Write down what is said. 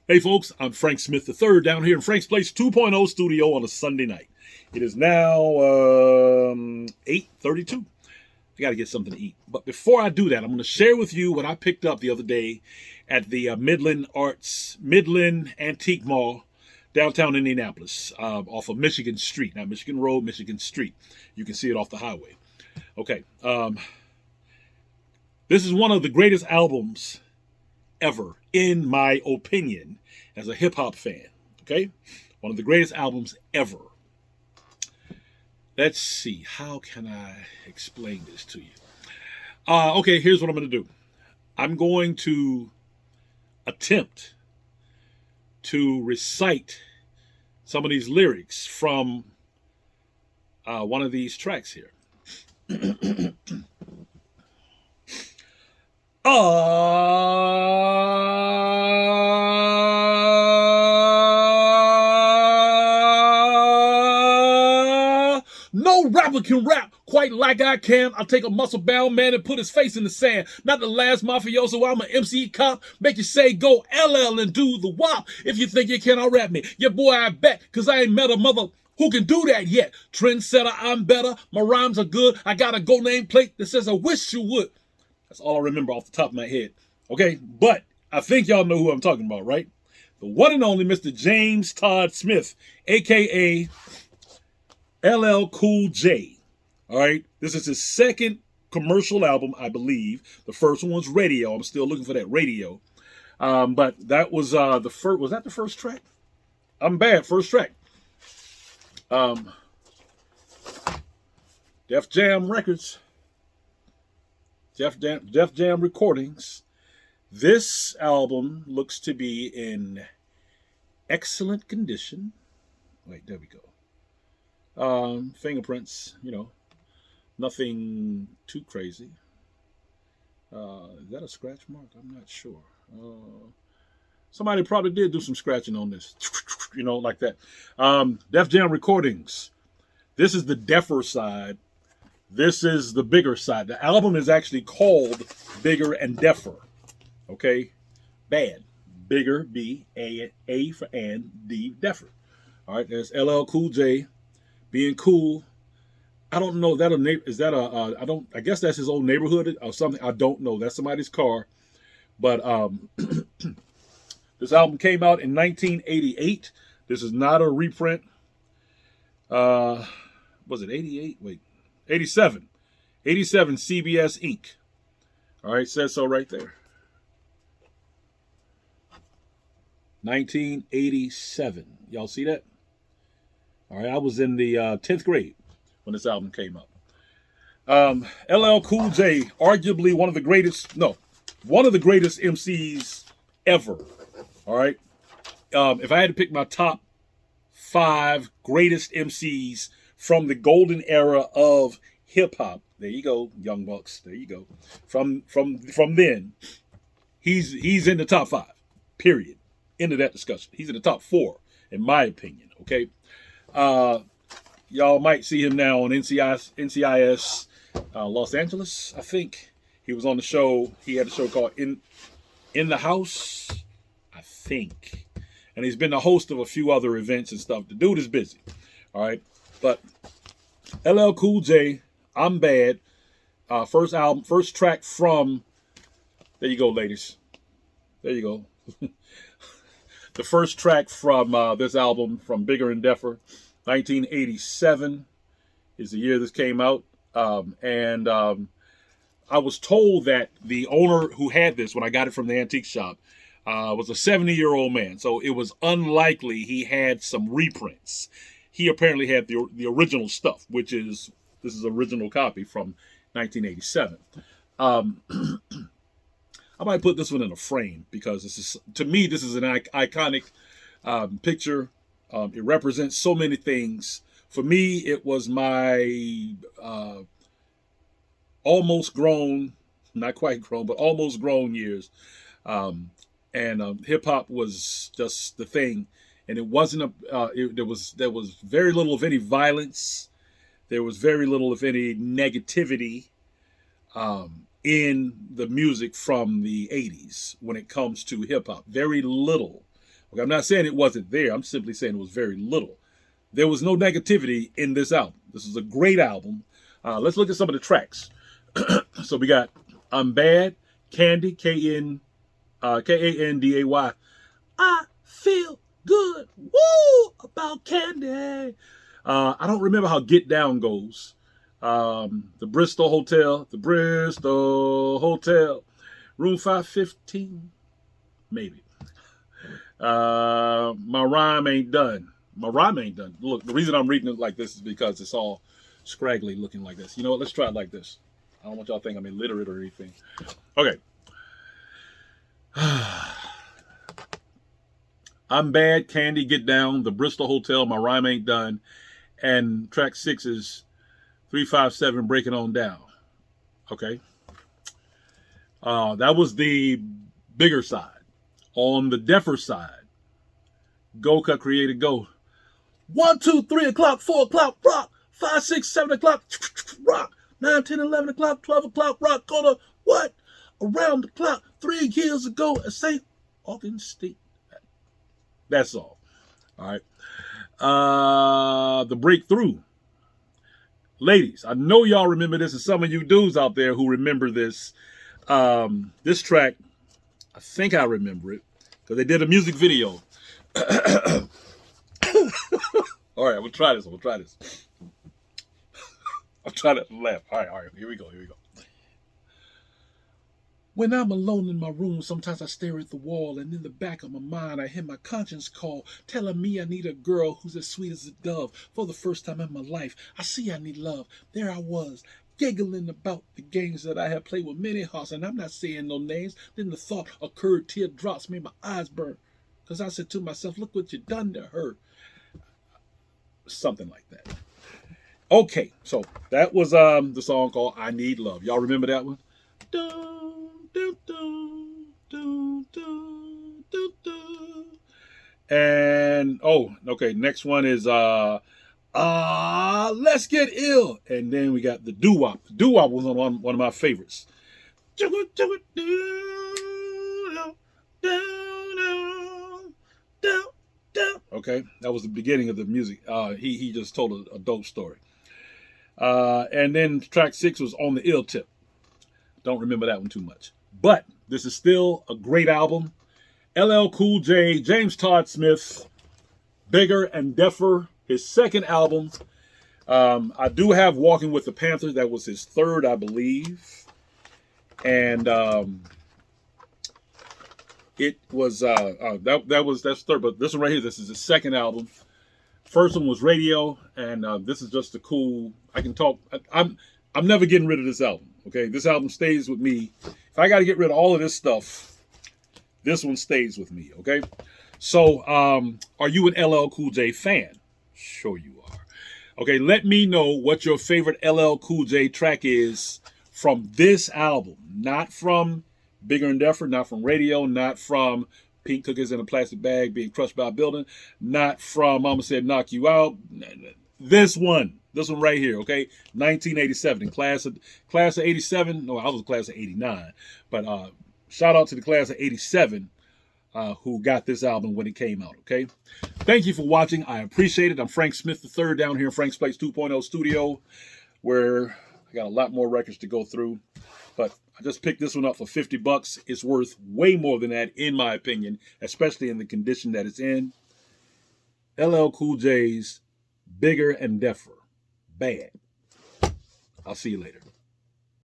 Hey folks, I'm Frank Smith III down here in Frank's Place 2.0 studio on a Sunday night. It is now 8:32. I got to get something to eat. But before I do that, I'm going to share with you what I picked up the other day at the Midland Antique Mall, downtown Indianapolis, off of Michigan Street. Not Michigan Road, Michigan Street. You can see it off the highway. Okay. This is one of the greatest albums ever, in my opinion, as a hip-hop fan. Okay? One of the greatest albums ever. Let's see. How can I explain this to you? Okay, here's what I'm going to do. I'm going to attempt to recite some of these lyrics from one of these tracks here. No rapper can rap quite like I can. I'll take a muscle-bound man and put his face in the sand. Not the last mafioso, I'm an MC cop. Make you say go LL and do the WAP. If you think you can out-rap me, yeah boy, I bet, cause I ain't met a mother who can do that yet. Trendsetter, I'm better. My rhymes are good. I got a gold nameplate that says I wish you would. That's all I remember off the top of my head. Okay, but I think y'all know who I'm talking about, right? The one and only Mr. James Todd Smith, a.k.a. LL Cool J. All right, this is his second commercial album, I believe. The first one was Radio. I'm still looking for that Radio. But that was the first. Was that the first track? I'm bad. First track. Def Jam Records. Def Jam Recordings. This album looks to be in excellent condition. Wait, there we go. Fingerprints, nothing too crazy. Is that a scratch mark? I'm not sure. Somebody probably did do some scratching on this, like that. Def Jam Recordings. This is the deafer side. This is the bigger side. The album is actually called Bigger and Deafer. Okay? Bad. Bigger, B, A for and, D, Deafer. All right, there's LL Cool J being cool. I don't know. I guess that's his old neighborhood or something. I don't know. That's somebody's car. But this album came out in 1988. This is not a reprint. Was it 88? Wait. 87. 87 CBS Inc. All right, says so right there. 1987. Y'all see that? All right, I was in the 10th grade when this album came out. LL Cool J, arguably one of the greatest MCs ever. All right. If I had to pick my top 5 greatest MCs from the golden era of hip hop, there you go, Young Bucks. There you go. From then, he's in the top 5. Period. End of that discussion. He's in the top 4, in my opinion. Okay. Y'all might see him now on NCIS Los Angeles, I think. He was on the show. He had a show called In the House, I think. And he's been the host of a few other events and stuff. The dude is busy. All right. But LL Cool J, I'm Bad. First track from, there you go, ladies. There you go. The first track from this album, from Bigger and Deafer, 1987 is the year this came out. And I was told that the owner who had this, when I got it from the antique shop, was a 70-year-old man. So it was unlikely he had some reprints. He apparently had the original stuff, this is original copy from 1987. I might put this one in a frame because to me, this is an iconic picture. It represents so many things. For me, it was my almost grown, not quite grown, but almost grown years. And hip hop was just the thing. And it wasn't there was very little of any violence. There was very little of any negativity. in the music from the 80s when it comes to hip hop. Very little. Okay, I'm not saying it wasn't there. I'm simply saying it was very little. There was no negativity in this album. This is a great album. Let's look at some of the tracks. So we got I'm Bad, Candy, Kanday. I feel good, woo, about Candy. I don't remember how Get Down goes. The Bristol Hotel, room 515, maybe. My rhyme ain't done. Look, the reason I'm reading it like this is because it's all scraggly looking like this. You know what? Let's try it like this. I don't want y'all to think I'm illiterate or anything. Okay. I'm Bad, Candy, Get Down, the Bristol Hotel, My Rhyme Ain't Done, and track 6 is 357, Break It On Down. Okay. That was the bigger side. On the deafer side, Go Cut Created Go. 1, 2, 3 o'clock, 4 o'clock, rock. 5, 6, 7 o'clock, rock. 9, 10, 11 o'clock, 12 o'clock, rock. Go to what? Around the clock 3 years ago at St. Augustine. That's all. All right. The Breakthrough. Ladies, I know y'all remember this, and some of you dudes out there who remember this. This track, I think I remember it, because they did a music video. All right, we'll try this. I'm trying to laugh. All right, here we go. When I'm alone in my room, sometimes I stare at the wall, and in the back of my mind, I hear my conscience call, telling me I need a girl who's as sweet as a dove. For the first time in my life, I see I need love. There I was, giggling about the games that I had played with many hearts, and I'm not saying no names. Then the thought occurred, teardrops made my eyes burn, because I said to myself, look what you done to her. Something like that. Okay, so that was the song called I Need Love. Y'all remember that one? And okay, next one is Let's Get Ill. And then we got the doo-wop. The doo-wop was one of my favorites. Okay, that was the beginning of the music. He just told a dope story. And then track 6 was On the Ill Tip. Don't remember that one too much. But this is still a great album. LL Cool J, James Todd Smith, Bigger and Deffer, his second album. I do have Walking with the Panthers. That was his third, I believe. And it was that's third, but this one right here, this is his second album. First one was Radio, and this is just a cool. I can talk. I'm never getting rid of this album. Okay, this album stays with me. If I got to get rid of all of this stuff, this one stays with me. Okay, so are you an LL Cool J fan? Sure you are. Okay, let me know what your favorite LL Cool J track is from this album, not from Bigger and Deffer, not from Radio, not from Pink Cookies in a Plastic Bag Being Crushed by a Building, not from Mama Said Knock You Out. This one right here, okay? 1987, class of 87. No, I was a class of 89. But shout out to the class of 87 who got this album when it came out, okay? Thank you for watching. I appreciate it. I'm Frank Smith III down here in Frank's Place 2.0 studio, where I got a lot more records to go through. But I just picked this one up for $50. It's worth way more than that, in my opinion, especially in the condition that it's in. LL Cool J's Bigger and Deffer. Bad. I'll see you later.